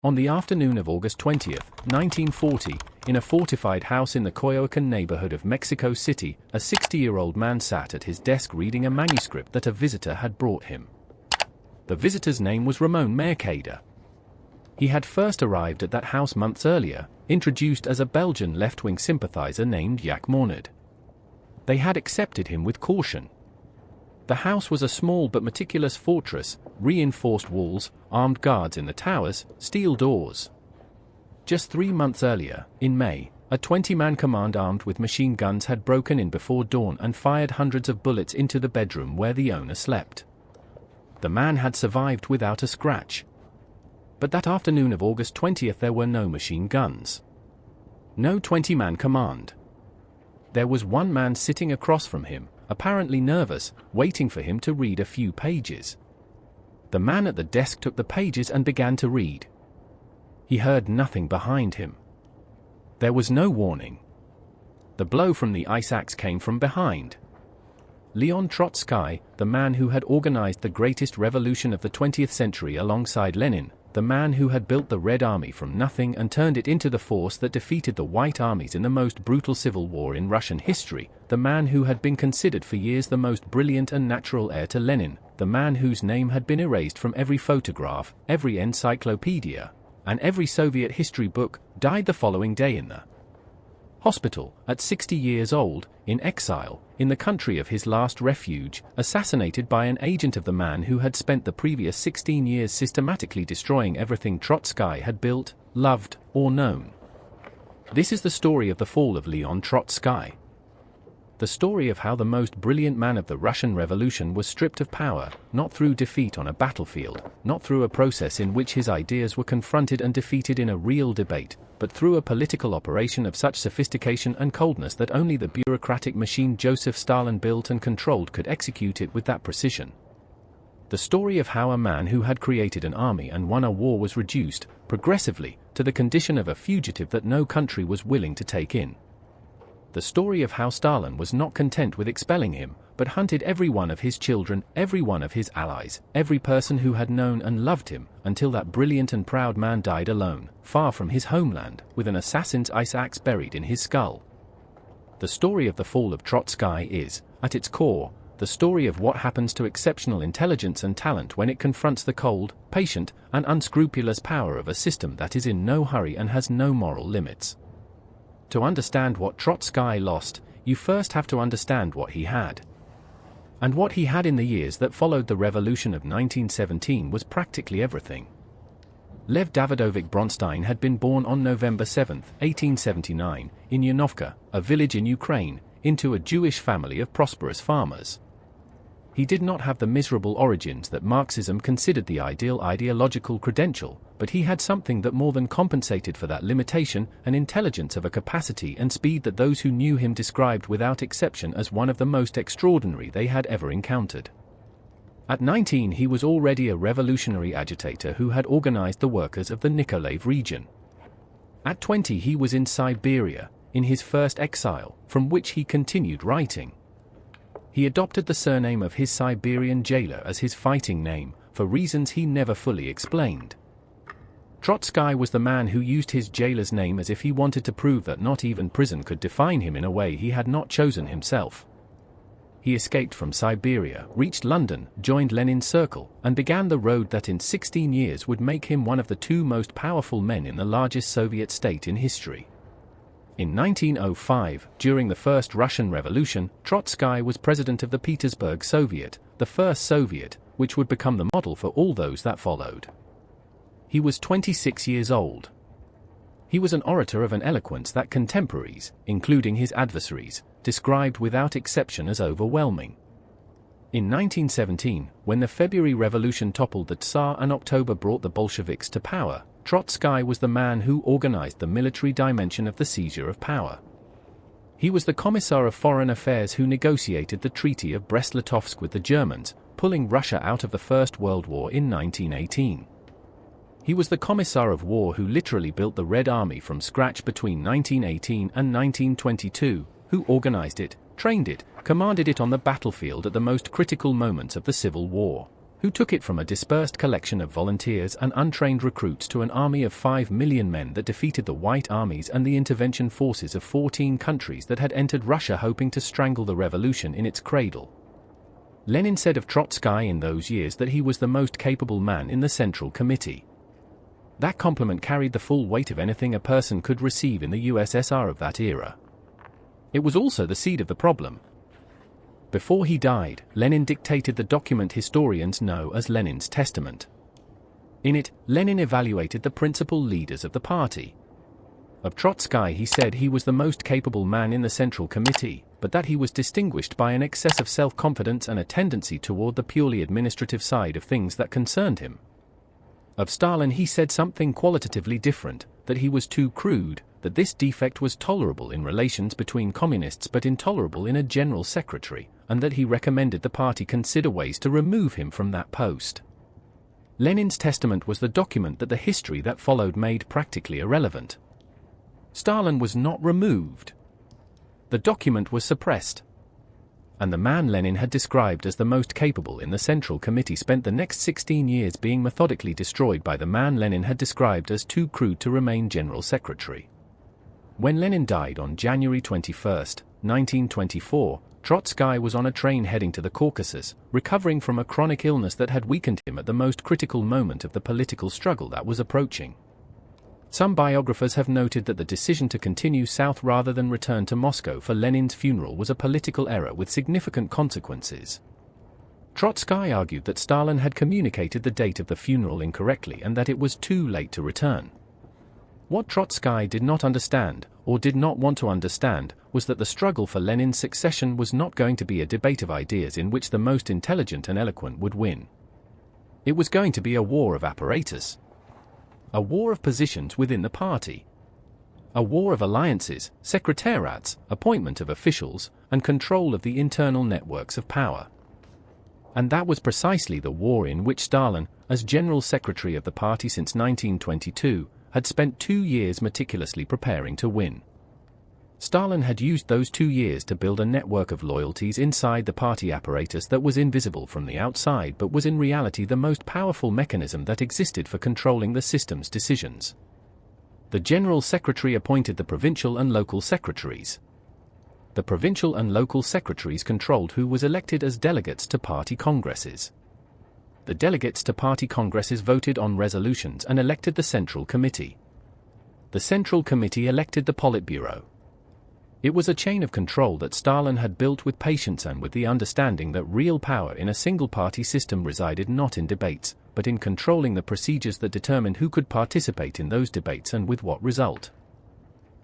On the afternoon of August 20th, 1940, in a fortified house in the Coyoacan neighborhood of Mexico City, a 60-year-old man sat at his desk reading a manuscript that a visitor had brought him. The visitor's name was Ramon Mercader. He had first arrived at that house months earlier, introduced as a Belgian left-wing sympathizer named Jack Mornard. They had accepted him with caution. The house was a small but meticulous fortress, reinforced walls, armed guards in the towers, steel doors. Just 3 months earlier, in May, a 20-man command armed with machine guns had broken in before dawn and fired hundreds of bullets into the bedroom where the owner slept. The man had survived without a scratch. But that afternoon of August 20th there were no machine guns. No 20-man command. There was one man sitting across from him, apparently nervous, waiting for him to read a few pages. The man at the desk took the pages and began to read. He heard nothing behind him. There was no warning. The blow from the ice axe came from behind. Leon Trotsky, the man who had organized the greatest revolution of the 20th century alongside Lenin, the man who had built the Red Army from nothing and turned it into the force that defeated the White Armies in the most brutal civil war in Russian history, the man who had been considered for years the most brilliant and natural heir to Lenin, the man whose name had been erased from every photograph, every encyclopedia, and every Soviet history book, died the following day in the hospital, at 60 years old, in exile, in the country of his last refuge, assassinated by an agent of the man who had spent the previous 16 years systematically destroying everything Trotsky had built, loved, or known. This is the story of the fall of Leon Trotsky. The story of how the most brilliant man of the Russian Revolution was stripped of power, not through defeat on a battlefield, not through a process in which his ideas were confronted and defeated in a real debate, but through a political operation of such sophistication and coldness that only the bureaucratic machine Joseph Stalin built and controlled could execute it with that precision. The story of how a man who had created an army and won a war was reduced, progressively, to the condition of a fugitive that no country was willing to take in. The story of how Stalin was not content with expelling him, but hunted every one of his children, every one of his allies, every person who had known and loved him, until that brilliant and proud man died alone, far from his homeland, with an assassin's ice axe buried in his skull. The story of the fall of Trotsky is, at its core, the story of what happens to exceptional intelligence and talent when it confronts the cold, patient, and unscrupulous power of a system that is in no hurry and has no moral limits. To understand what Trotsky lost, you first have to understand what he had. And what he had in the years that followed the revolution of 1917 was practically everything. Lev Davidovich Bronstein had been born on November 7, 1879, in Yanovka, a village in Ukraine, into a Jewish family of prosperous farmers. He did not have the miserable origins that Marxism considered the ideal ideological credential, but he had something that more than compensated for that limitation, an intelligence of a capacity and speed that those who knew him described without exception as one of the most extraordinary they had ever encountered. At 19 he was already a revolutionary agitator who had organized the workers of the Nikolaev region. At 20 he was in Siberia, in his first exile, from which he continued writing. He adopted the surname of his Siberian jailer as his fighting name, for reasons he never fully explained. Trotsky was the man who used his jailer's name as if he wanted to prove that not even prison could define him in a way he had not chosen himself. He escaped from Siberia, reached London, joined Lenin's circle, and began the road that in 16 years would make him one of the 2 most powerful men in the largest Soviet state in history. In 1905, during the First Russian Revolution, Trotsky was president of the Petersburg Soviet, the first Soviet, which would become the model for all those that followed. He was 26 years old. He was an orator of an eloquence that contemporaries, including his adversaries, described without exception as overwhelming. In 1917, when the February Revolution toppled the Tsar and October brought the Bolsheviks to power, Trotsky was the man who organized the military dimension of the seizure of power. He was the Commissar of Foreign Affairs who negotiated the Treaty of Brest-Litovsk with the Germans, pulling Russia out of the First World War in 1918. He was the Commissar of War who literally built the Red Army from scratch between 1918 and 1922, who organized it, trained it, commanded it on the battlefield at the most critical moments of the Civil War. who took it from a dispersed collection of volunteers and untrained recruits to an army of 5 million men that defeated the White Armies and the intervention forces of 14 countries that had entered Russia hoping to strangle the revolution in its cradle. Lenin said of Trotsky in those years that he was the most capable man in the Central Committee. That compliment carried the full weight of anything a person could receive in the USSR of that era. It was also the seed of the problem. Before he died, Lenin dictated the document historians know as Lenin's Testament. In it, Lenin evaluated the principal leaders of the party. Of Trotsky he said he was the most capable man in the Central Committee, but that he was distinguished by an excess of self-confidence and a tendency toward the purely administrative side of things that concerned him. Of Stalin he said something qualitatively different, that he was too crude, that this defect was tolerable in relations between communists but intolerable in a general secretary, and that he recommended the party consider ways to remove him from that post. Lenin's testament was the document that the history that followed made practically irrelevant. Stalin was not removed. The document was suppressed. And the man Lenin had described as the most capable in the Central Committee spent the next 16 years being methodically destroyed by the man Lenin had described as too crude to remain General Secretary. When Lenin died on January 21, 1924, Trotsky was on a train heading to the Caucasus, recovering from a chronic illness that had weakened him at the most critical moment of the political struggle that was approaching. Some biographers have noted that the decision to continue south rather than return to Moscow for Lenin's funeral was a political error with significant consequences. Trotsky argued that Stalin had communicated the date of the funeral incorrectly and that it was too late to return. What Trotsky did not understand, or did not want to understand, was that the struggle for Lenin's succession was not going to be a debate of ideas in which the most intelligent and eloquent would win. It was going to be a war of apparatus. A war of positions within the party. A war of alliances, secretariats, appointment of officials, and control of the internal networks of power. And that was precisely the war in which Stalin, as General Secretary of the party since 1922, had spent 2 years meticulously preparing to win. Stalin had used those 2 years to build a network of loyalties inside the party apparatus that was invisible from the outside but was in reality the most powerful mechanism that existed for controlling the system's decisions. The General Secretary appointed the provincial and local secretaries. The provincial and local secretaries controlled who was elected as delegates to party congresses. The delegates to party congresses voted on resolutions and elected the Central Committee. The Central Committee elected the Politburo. It was a chain of control that Stalin had built with patience and with the understanding that real power in a single-party system resided not in debates, but in controlling the procedures that determined who could participate in those debates and with what result.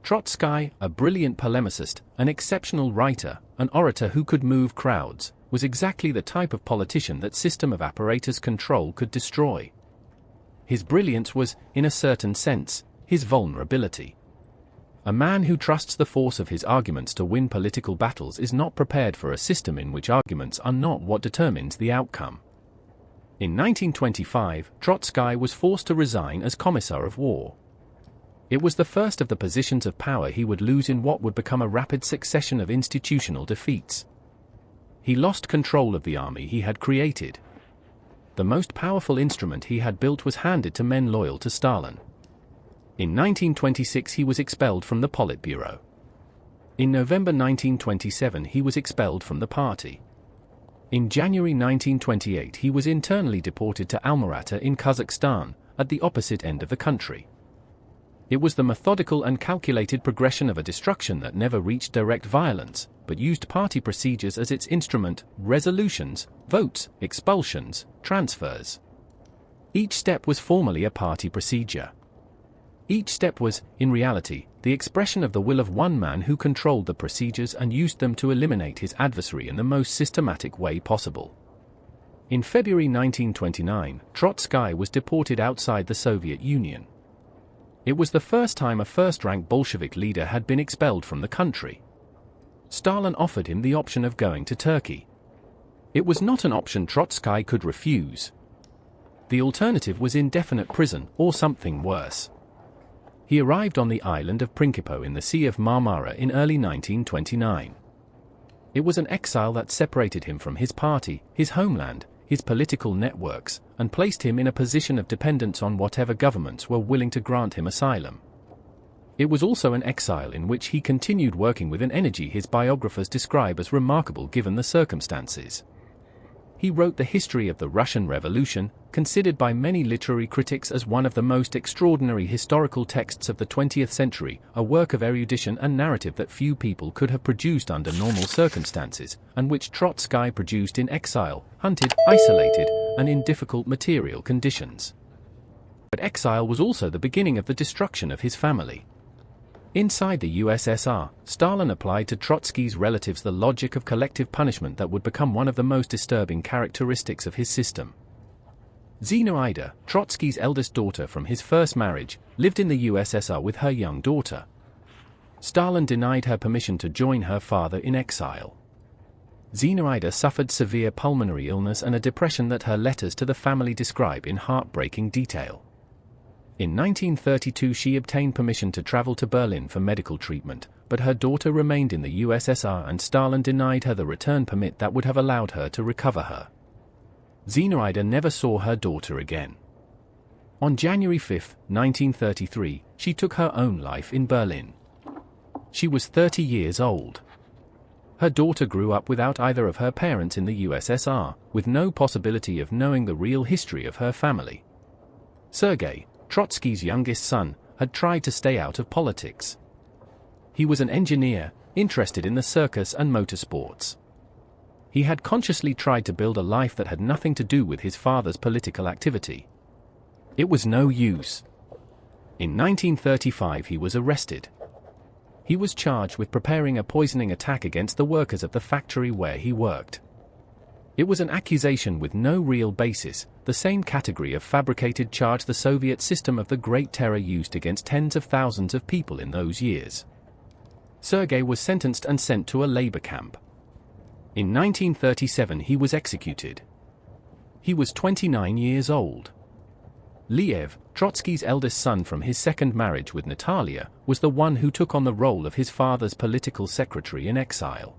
Trotsky, a brilliant polemicist, an exceptional writer, an orator who could move crowds, was exactly the type of politician that system of apparatus control could destroy. His brilliance was, in a certain sense, his vulnerability. A man who trusts the force of his arguments to win political battles is not prepared for a system in which arguments are not what determines the outcome. In 1925, Trotsky was forced to resign as Commissar of War. It was the first of the positions of power he would lose in what would become a rapid succession of institutional defeats. He lost control of the army he had created. The most powerful instrument he had built was handed to men loyal to Stalin. In 1926 he was expelled from the Politburo. In November 1927 he was expelled from the party. In January 1928 he was internally deported to Alma-Ata in Kazakhstan, at the opposite end of the country. It was the methodical and calculated progression of a destruction that never reached direct violence, but used party procedures as its instrument: resolutions, votes, expulsions, transfers. Each step was formally a party procedure. Each step was, in reality, the expression of the will of one man who controlled the procedures and used them to eliminate his adversary in the most systematic way possible. In February 1929, Trotsky was deported outside the Soviet Union. It was the first time a first-rank Bolshevik leader had been expelled from the country. Stalin offered him the option of going to Turkey. It was not an option Trotsky could refuse. The alternative was indefinite prison or something worse. He arrived on the island of Principe in the Sea of Marmara in early 1929. It was an exile that separated him from his party, his homeland, his political networks, and placed him in a position of dependence on whatever governments were willing to grant him asylum. It was also an exile in which he continued working with an energy his biographers describe as remarkable given the circumstances. He wrote the history of the Russian Revolution, considered by many literary critics as one of the most extraordinary historical texts of the 20th century, a work of erudition and narrative that few people could have produced under normal circumstances, and which Trotsky produced in exile, hunted, isolated, and in difficult material conditions. But exile was also the beginning of the destruction of his family. Inside the USSR, Stalin applied to Trotsky's relatives the logic of collective punishment that would become one of the most disturbing characteristics of his system. Zinaida, Trotsky's eldest daughter from his first marriage, lived in the USSR with her young daughter. Stalin denied her permission to join her father in exile. Zinaida suffered severe pulmonary illness and a depression that her letters to the family describe in heartbreaking detail. In 1932 she obtained permission to travel to Berlin for medical treatment, but her daughter remained in the USSR and Stalin denied her the return permit that would have allowed her to recover her. Zinaida never saw her daughter again. On January 5, 1933, she took her own life in Berlin. She was 30 years old. Her daughter grew up without either of her parents in the USSR, with no possibility of knowing the real history of her family. Sergei, Trotsky's youngest son, had tried to stay out of politics. He was an engineer, interested in the circus and motorsports. He had consciously tried to build a life that had nothing to do with his father's political activity. It was no use. In 1935 he was arrested. He was charged with preparing a poisoning attack against the workers of the factory where he worked. It was an accusation with no real basis, the same category of fabricated charge the Soviet system of the Great Terror used against tens of thousands of people in those years. Sergei was sentenced and sent to a labor camp. In 1937 he was executed. He was 29 years old. Liev, Trotsky's eldest son from his second marriage with Natalia, was the one who took on the role of his father's political secretary in exile.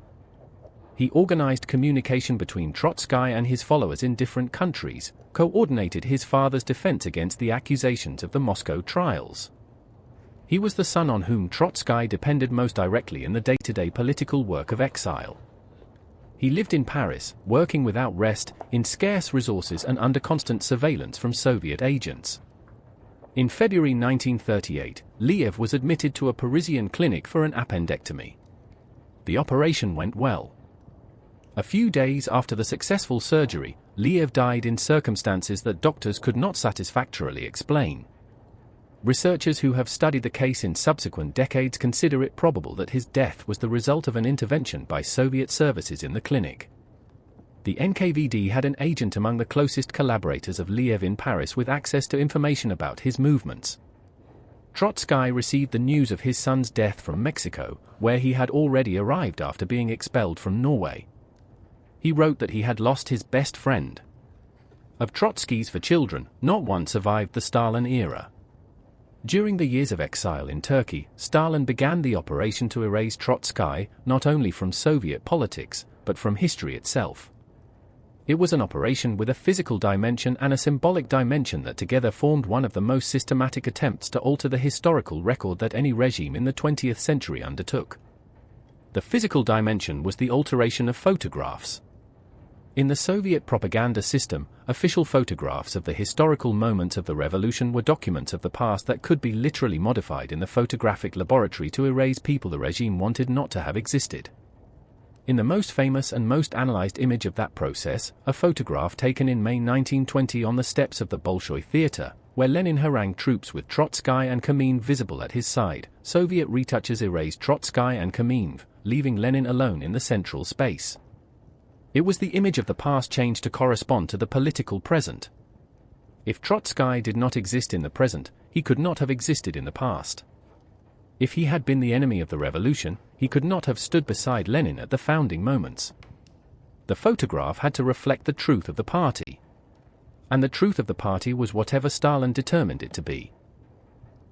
He organized communication between Trotsky and his followers in different countries, coordinated his father's defense against the accusations of the Moscow trials. He was the son on whom Trotsky depended most directly in the day-to-day political work of exile. He lived in Paris, working without rest, in scarce resources and under constant surveillance from Soviet agents. In February 1938, Liev was admitted to a Parisian clinic for an appendectomy. The operation went well. A few days after the successful surgery, Liev died in circumstances that doctors could not satisfactorily explain. Researchers who have studied the case in subsequent decades consider it probable that his death was the result of an intervention by Soviet services in the clinic. The NKVD had an agent among the closest collaborators of Liev in Paris with access to information about his movements. Trotsky received the news of his son's death from Mexico, where he had already arrived after being expelled from Norway. He wrote that he had lost his best friend. Of Trotsky's for children, not one survived the Stalin era. During the years of exile in Turkey, Stalin began the operation to erase Trotsky, not only from Soviet politics, but from history itself. It was an operation with a physical dimension and a symbolic dimension that together formed one of the most systematic attempts to alter the historical record that any regime in the 20th century undertook. The physical dimension was the alteration of photographs. In the Soviet propaganda system, official photographs of the historical moments of the revolution were documents of the past that could be literally modified in the photographic laboratory to erase people the regime wanted not to have existed. In the most famous and most analyzed image of that process, a photograph taken in May 1920 on the steps of the Bolshoi Theater, where Lenin harangued troops with Trotsky and Kamenev visible at his side, Soviet retouchers erased Trotsky and Kamenev, leaving Lenin alone in the central space. It was the image of the past changed to correspond to the political present. If Trotsky did not exist in the present, he could not have existed in the past. If he had been the enemy of the revolution, he could not have stood beside Lenin at the founding moments. The photograph had to reflect the truth of the party. And the truth of the party was whatever Stalin determined it to be.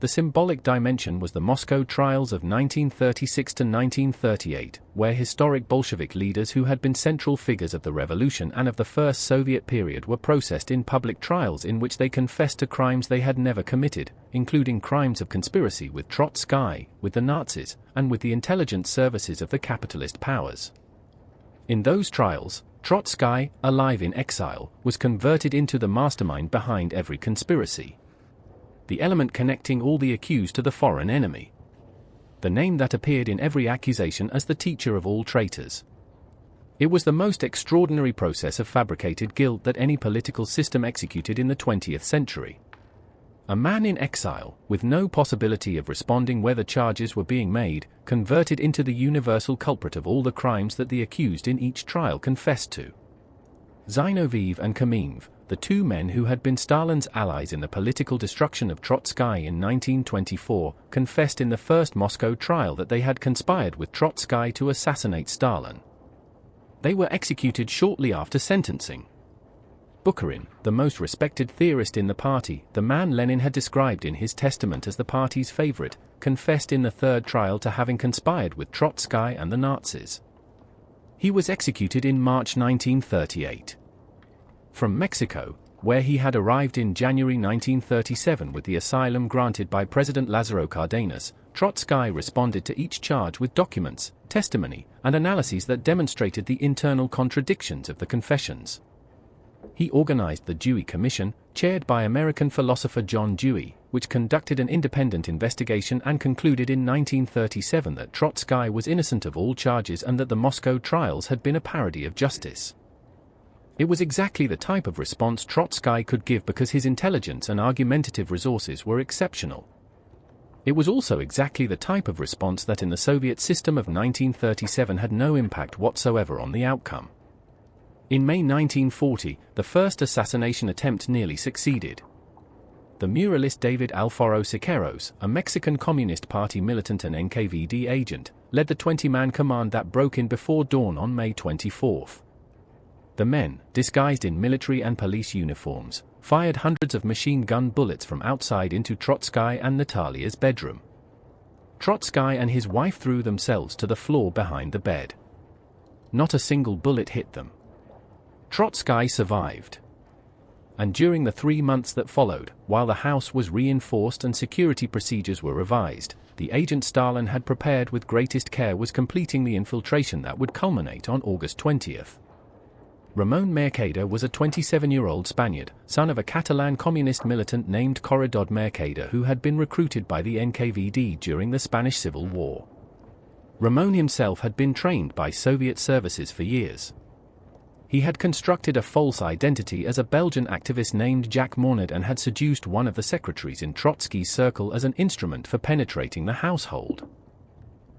The symbolic dimension was the Moscow trials of 1936 to 1938, where historic Bolshevik leaders who had been central figures of the revolution and of the first Soviet period were processed in public trials in which they confessed to crimes they had never committed, including crimes of conspiracy with Trotsky, with the Nazis, and with the intelligence services of the capitalist powers. In those trials, Trotsky, alive in exile, was converted into the mastermind behind every conspiracy. The element connecting all the accused to the foreign enemy. The name that appeared in every accusation as the teacher of all traitors. It was the most extraordinary process of fabricated guilt that any political system executed in the 20th century. A man in exile, with no possibility of responding whether charges were being made, converted into the universal culprit of all the crimes that the accused in each trial confessed to. Zinoviev and Kamenev, the two men who had been Stalin's allies in the political destruction of Trotsky in 1924, confessed in the first Moscow trial that they had conspired with Trotsky to assassinate Stalin. They were executed shortly after sentencing. Bukharin, the most respected theorist in the party, the man Lenin had described in his testament as the party's favorite, confessed in the third trial to having conspired with Trotsky and the Nazis. He was executed in March 1938. From Mexico, where he had arrived in January 1937 with the asylum granted by President Lázaro Cárdenas, Trotsky responded to each charge with documents, testimony, and analyses that demonstrated the internal contradictions of the confessions. He organized the Dewey Commission, chaired by American philosopher John Dewey, which conducted an independent investigation and concluded in 1937 that Trotsky was innocent of all charges and that the Moscow trials had been a parody of justice. It was exactly the type of response Trotsky could give because his intelligence and argumentative resources were exceptional. It was also exactly the type of response that in the Soviet system of 1937 had no impact whatsoever on the outcome. In May 1940, the first assassination attempt nearly succeeded. The muralist David Alfaro Siqueiros, a Mexican Communist Party militant and NKVD agent, led the 20-man command that broke in before dawn on May 24. The men, disguised in military and police uniforms, fired hundreds of machine gun bullets from outside into Trotsky and Natalia's bedroom. Trotsky and his wife threw themselves to the floor behind the bed. Not a single bullet hit them. Trotsky survived. And during the 3 months that followed, while the house was reinforced and security procedures were revised, the agent Stalin had prepared with greatest care was completing the infiltration that would culminate on August 20th. Ramon Mercader was a 27-year-old Spaniard, son of a Catalan communist militant named Corredor Mercader who had been recruited by the NKVD during the Spanish Civil War. Ramon himself had been trained by Soviet services for years. He had constructed a false identity as a Belgian activist named Jacques Monod and had seduced one of the secretaries in Trotsky's circle as an instrument for penetrating the household.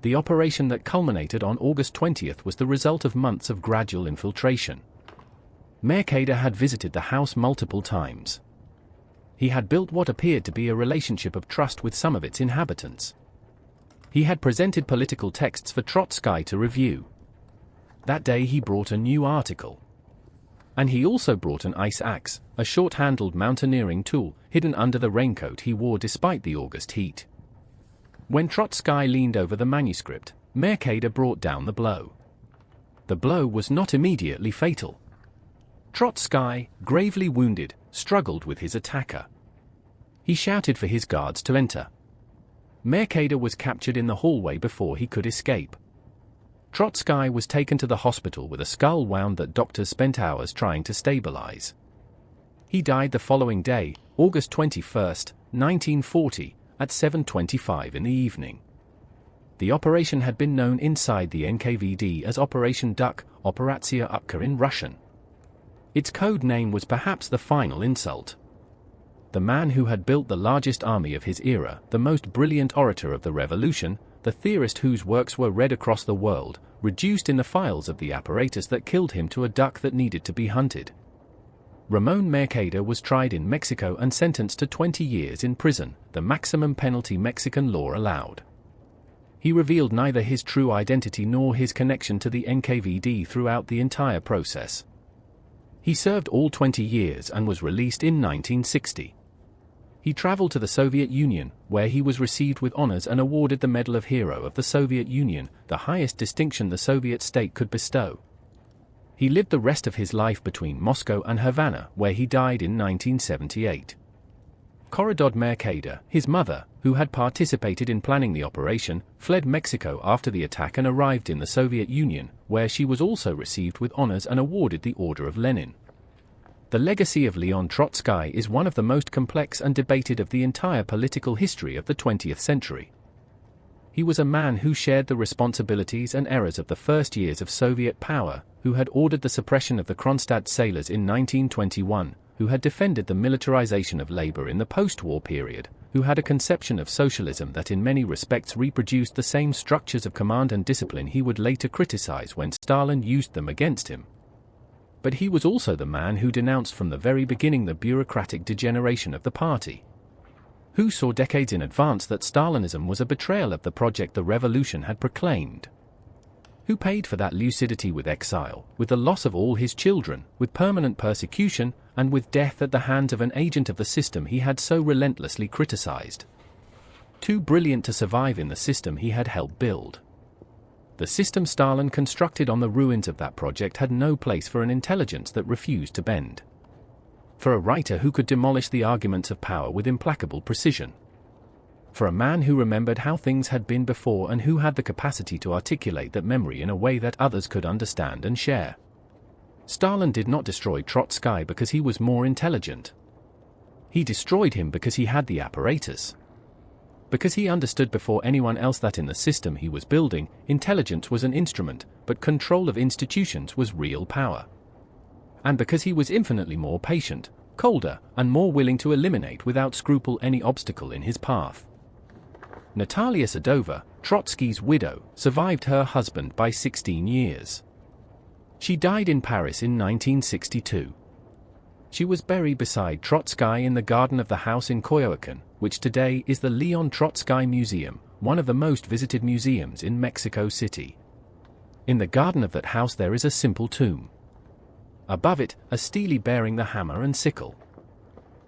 The operation that culminated on August 20th was the result of months of gradual infiltration. Mercader had visited the house multiple times. He had built what appeared to be a relationship of trust with some of its inhabitants. He had presented political texts for Trotsky to review. That day he brought a new article. And he also brought an ice axe, a short-handled mountaineering tool, hidden under the raincoat he wore despite the August heat. When Trotsky leaned over the manuscript, Mercader brought down the blow. The blow was not immediately fatal. Trotsky, gravely wounded, struggled with his attacker. He shouted for his guards to enter. Mercader was captured in the hallway before he could escape. Trotsky was taken to the hospital with a skull wound that doctors spent hours trying to stabilize. He died the following day, August 21, 1940, at 7:25 in the evening. The operation had been known inside the NKVD as Operation Duck, Operatia Upka in Russian. Its code name was perhaps the final insult. The man who had built the largest army of his era, the most brilliant orator of the revolution, the theorist whose works were read across the world, reduced in the files of the apparatus that killed him to a duck that needed to be hunted. Ramon Mercader was tried in Mexico and sentenced to 20 years in prison, the maximum penalty Mexican law allowed. He revealed neither his true identity nor his connection to the NKVD throughout the entire process. He served all 20 years and was released in 1960. He traveled to the Soviet Union, where he was received with honors and awarded the Medal of Hero of the Soviet Union, the highest distinction the Soviet state could bestow. He lived the rest of his life between Moscow and Havana, where he died in 1978. Corredod Mercader, his mother, who had participated in planning the operation, fled Mexico after the attack and arrived in the Soviet Union, where she was also received with honors and awarded the Order of Lenin. The legacy of Leon Trotsky is one of the most complex and debated of the entire political history of the 20th century. He was a man who shared the responsibilities and errors of the first years of Soviet power, who had ordered the suppression of the Kronstadt sailors in 1921, who had defended the militarization of labor in the post-war period, who had a conception of socialism that in many respects reproduced the same structures of command and discipline he would later criticize when Stalin used them against him. But he was also the man who denounced from the very beginning the bureaucratic degeneration of the party, who saw decades in advance that Stalinism was a betrayal of the project the revolution had proclaimed, who paid for that lucidity with exile, with the loss of all his children, with permanent persecution, and with death at the hands of an agent of the system he had so relentlessly criticized. Too brilliant to survive in the system he had helped build. The system Stalin constructed on the ruins of that project had no place for an intelligence that refused to bend, for a writer who could demolish the arguments of power with implacable precision, for a man who remembered how things had been before and who had the capacity to articulate that memory in a way that others could understand and share. Stalin did not destroy Trotsky because he was more intelligent. He destroyed him because he had the apparatus. Because he understood before anyone else that in the system he was building, intelligence was an instrument, but control of institutions was real power. And because he was infinitely more patient, colder, and more willing to eliminate without scruple any obstacle in his path. Natalia Sadova, Trotsky's widow, survived her husband by 16 years. She died in Paris in 1962. She was buried beside Trotsky in the garden of the house in Coyoacan, which today is the Leon Trotsky Museum, one of the most visited museums in Mexico City. In the garden of that house there is a simple tomb. Above it, a stele bearing the hammer and sickle,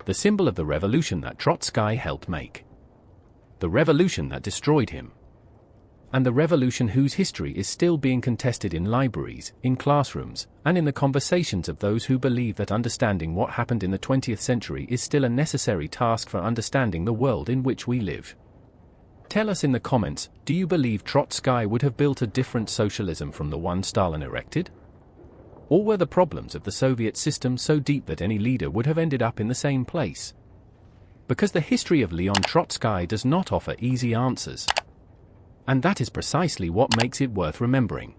the symbol of the revolution that Trotsky helped make. The revolution that destroyed him. And the revolution whose history is still being contested in libraries, in classrooms, and in the conversations of those who believe that understanding what happened in the 20th century is still a necessary task for understanding the world in which we live. Tell us in the comments, do you believe Trotsky would have built a different socialism from the one Stalin erected? Or were the problems of the Soviet system so deep that any leader would have ended up in the same place? Because the history of Leon Trotsky does not offer easy answers. And that is precisely what makes it worth remembering.